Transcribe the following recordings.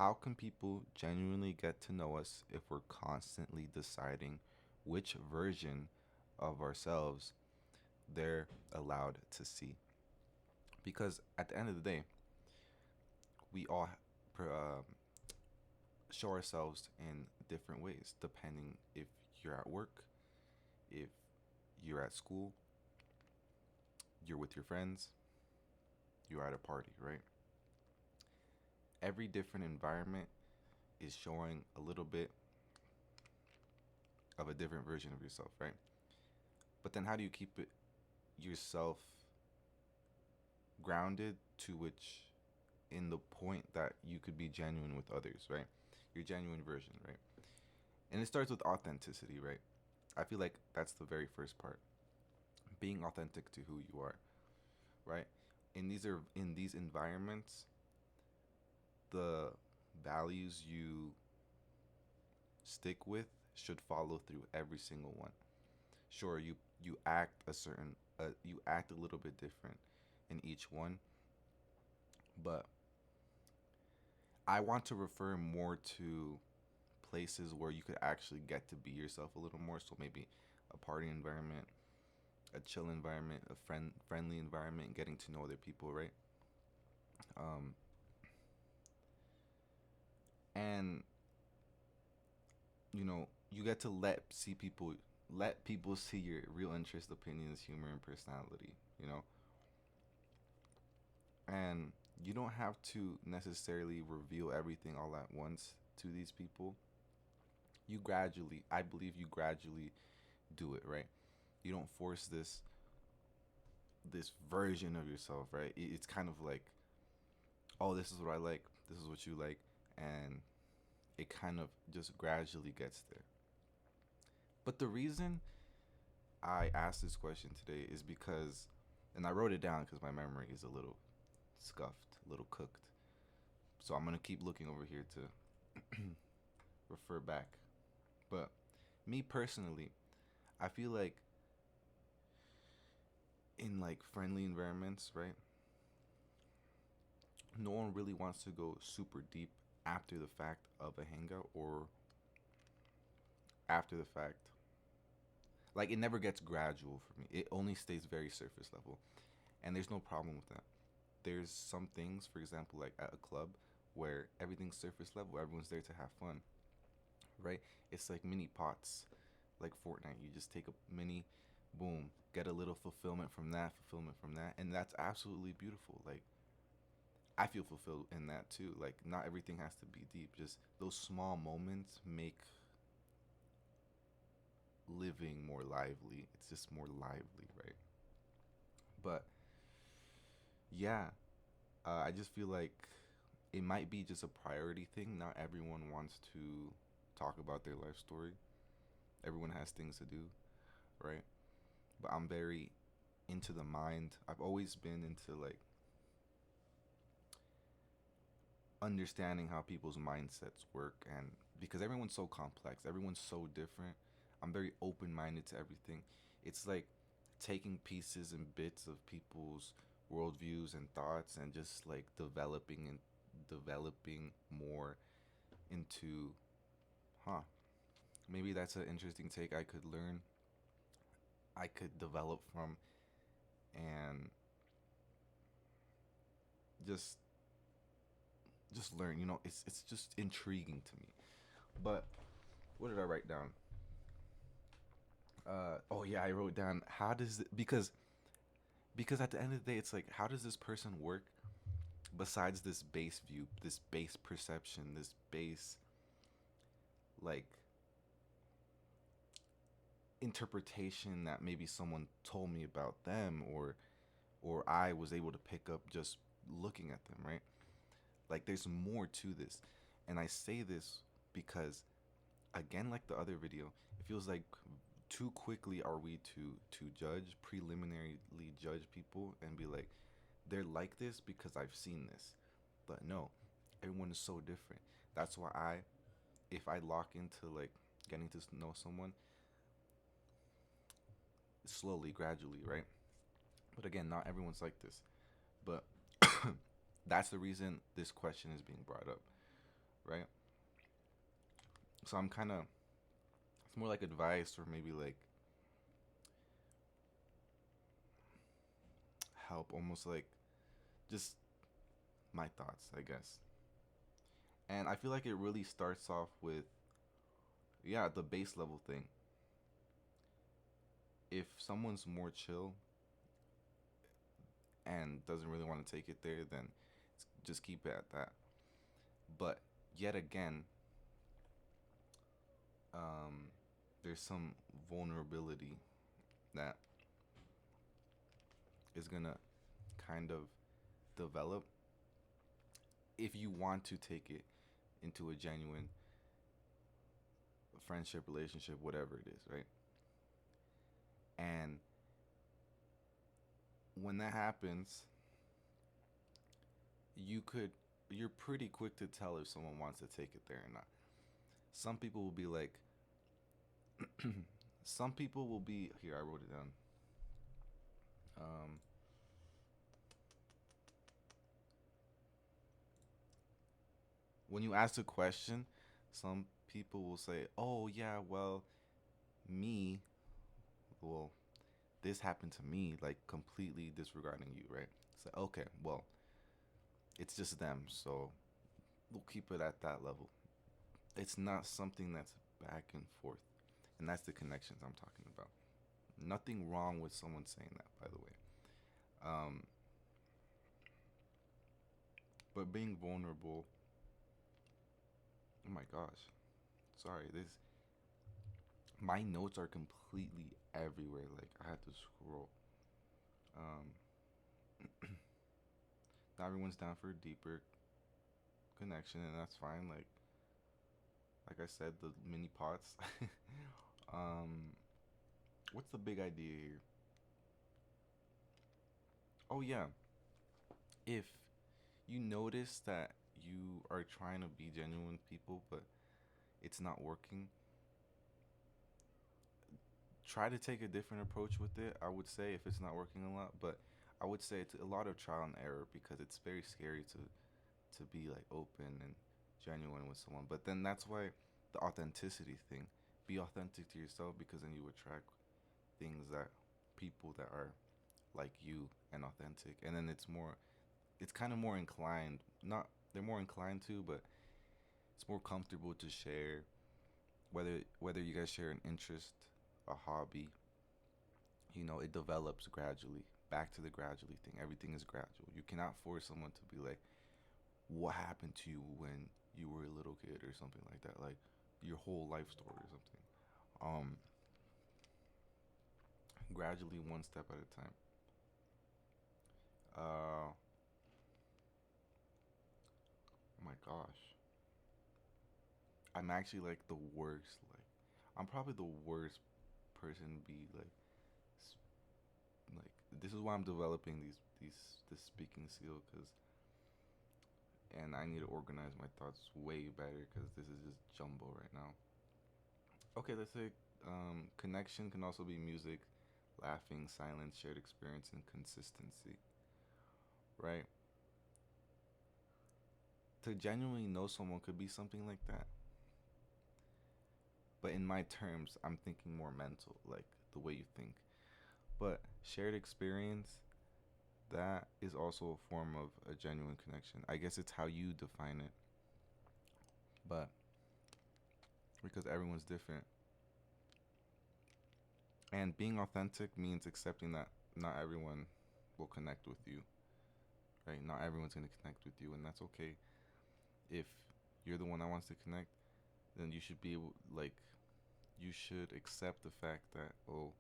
how can people genuinely get to know us if we're constantly deciding which version of ourselves they're allowed to see? Because at the end of the day, we all show ourselves in different ways depending if you're at work, if you're at school, you're with your friends, you're at a party, right? Every different environment is showing a little bit of a different version of yourself, right? But then how do you keep it yourself grounded to which in the point that you could be genuine with others, right? Your genuine version, right? And it starts with authenticity, right? I feel like that's the very first part. Being authentic to who you are, right? In these environments, the values you stick with should follow through every single one. Sure, you act a certain you act a little bit different in each one, but I want to refer more to places where you could actually get to be yourself a little more. So maybe a party environment, a chill environment, a friendly environment, getting to know other people, right? Um, and you get to let people see your real interest, opinions, humor, and personality. And you don't have to necessarily reveal everything all at once to these people. I believe you gradually do it, right? You don't force this version of yourself, right? It's kind of like, oh, this is what I like, this is what you like, and it kind of just gradually gets there. But the reason I asked this question today is because, and I wrote it down because my memory is a little scuffed, a little cooked. So I'm gonna keep looking over here to refer back. But me personally, I feel like in like friendly environments, right? No one really wants to go super deep after the fact of a hangout or after the fact. Like it never gets gradual for me. It only stays very surface level. And there's no problem with that. There's some things, for example, like at a club where everything's surface level, everyone's there to have fun, right? It's like mini pots, like Fortnite. You just take a mini, boom, get a little fulfillment from that, and that's absolutely beautiful. Like I feel fulfilled in that too. Like not everything has to be deep. Just those small moments make living more lively. It's just more lively, right? But yeah, I just feel like it might be just a priority thing. Not everyone wants to talk about their life story. Everyone has things to do, right? But I'm very into the mind. I've always been into like understanding how people's mindsets work, and because everyone's so complex, everyone's so different, I'm very open-minded to everything. It's like taking pieces and bits of people's worldviews and thoughts and just like developing more into, huh, maybe that's an interesting take I could learn, I could develop from, and just learn. It's just intriguing to me. But what did I write down? Oh yeah, I wrote down how does it, because at the end of the day, it's like how does this person work besides this base view, this base perception, this base like interpretation that maybe someone told me about them, or I was able to pick up just looking at them, right? Like there's more to this. And I say this because again, like the other video, it feels like too quickly are we to judge, preliminarily judge people and be like, they're like this because I've seen this. But no, everyone is so different. That's why if I lock into like getting to know someone slowly, gradually, right? But again, not everyone's like this. But that's the reason this question is being brought up. right? So I'm kind of, it's more like advice or maybe like help, almost like just my thoughts, I guess. And I feel like it really starts off with, yeah, the base level thing. If someone's more chill and doesn't really want to take it there, then just keep it at that. But yet again, um, there's some vulnerability that is gonna kind of develop if you want to take it into a genuine friendship, relationship, whatever it is, right? And when that happens, you could you're pretty quick to tell if someone wants to take it there or not. Some people will be like, some people will be here. I wrote it down. Um, when you ask a question, some people will say, "Oh yeah, well, me, well, this happened to me," like completely disregarding you, right? It's like, okay, well, it's just them, so we'll keep it at that level. It's not something that's back and forth, and that's the connections I'm talking about. Nothing wrong with someone saying that, by the way. Um, but being vulnerable. Oh my gosh, sorry. This my notes are completely everywhere. Like I had to scroll. Um, Not everyone's down for a deeper connection, and that's fine. Like I said, the mini pots. um, what's the big idea here? Oh yeah, if you notice that you are trying to be genuine with people, but it's not working, try to take a different approach with it. I would say if it's not working a lot, but I would say it's a lot of trial and error because it's very scary to be like open and genuine with someone. But then that's why the authenticity thing. Be authentic to yourself because then you attract things that people that are like you and authentic. And then it's kind of more inclined, not they're more inclined to, but it's more comfortable to share whether you guys share an interest, a hobby, it develops gradually. Back to the gradually thing. Everything is gradual. You cannot force someone to be like, what happened to you when you were a little kid or something like that, like your whole life story or something. um Gradually, one step at a time. Oh my gosh, I'm actually like the worst, like I'm probably the worst person to be like like this is why I'm developing these this speaking skill, because and I need to organize my thoughts way better because this is just jumbo right now. Okay, let's say connection can also be music, laughing, silence, shared experience, and consistency, right? To genuinely know someone could be something like that. But in my terms, I'm thinking more mental, like the way you think. But shared experience, that is also a form of a genuine connection. I guess it's how you define it. But because everyone's different. And being authentic means accepting that not everyone will connect with you, right? Not everyone's going to connect with you, and that's okay. If you're the one that wants to connect, then you should be able, like, you should accept the fact that, oh,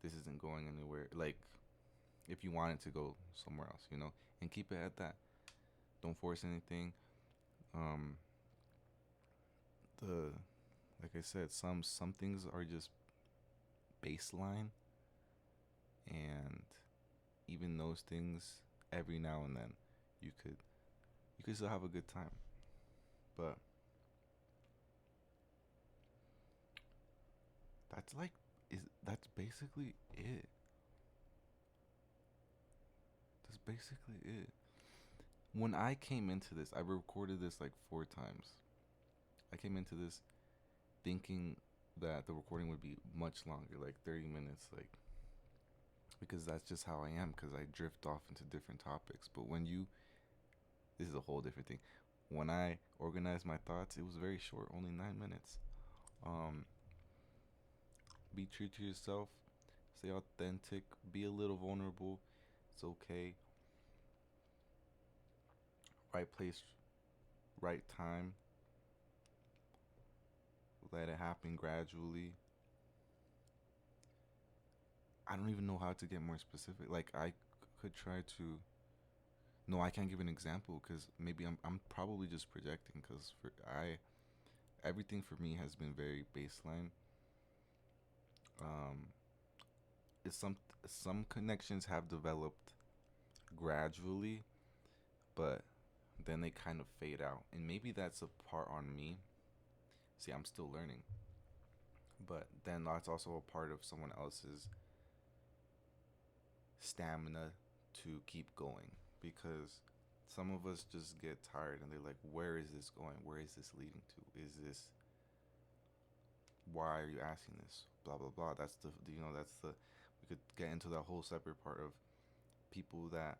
this isn't going anywhere. Like, if you want it to go somewhere else, and keep it at that. Don't force anything. Um, the like I said, some things are just baseline, and even those things, every now and then, you could you could still have a good time. But that's like that's basically it. That's basically it. When I came into this, I recorded this like 4 times. I came into this thinking that the recording would be much longer, like 30 minutes, like because that's just how I am. Because I drift off into different topics. But when you, this is a whole different thing. When I organized my thoughts, it was very short, only 9 minutes. Um, be true to yourself, stay authentic, be a little vulnerable. It's okay. Right place, right time. Let it happen gradually. I don't even know how to get more specific. Like could try to. No, I can't give an example because maybe I'm probably just projecting because for I everything for me has been very baseline. Um, it's some connections have developed gradually, but then they kind of fade out, and maybe that's a part on me. See, I'm still learning, but then that's also a part of someone else's stamina to keep going because some of us just get tired and they're like, where is this going? Where is this leading to? Is this, why are you asking this? Blah blah blah. That's that's the, we could get into that whole separate part of people that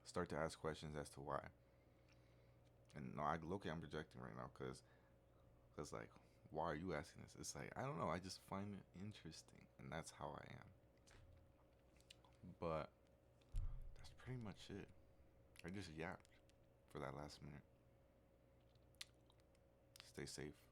start to ask questions as to why. And no, I look, I'm projecting right now because like, why are you asking this? It's like, I don't know, I just find it interesting, and that's how I am. But that's pretty much it. I just yapped for that last minute. Stay safe.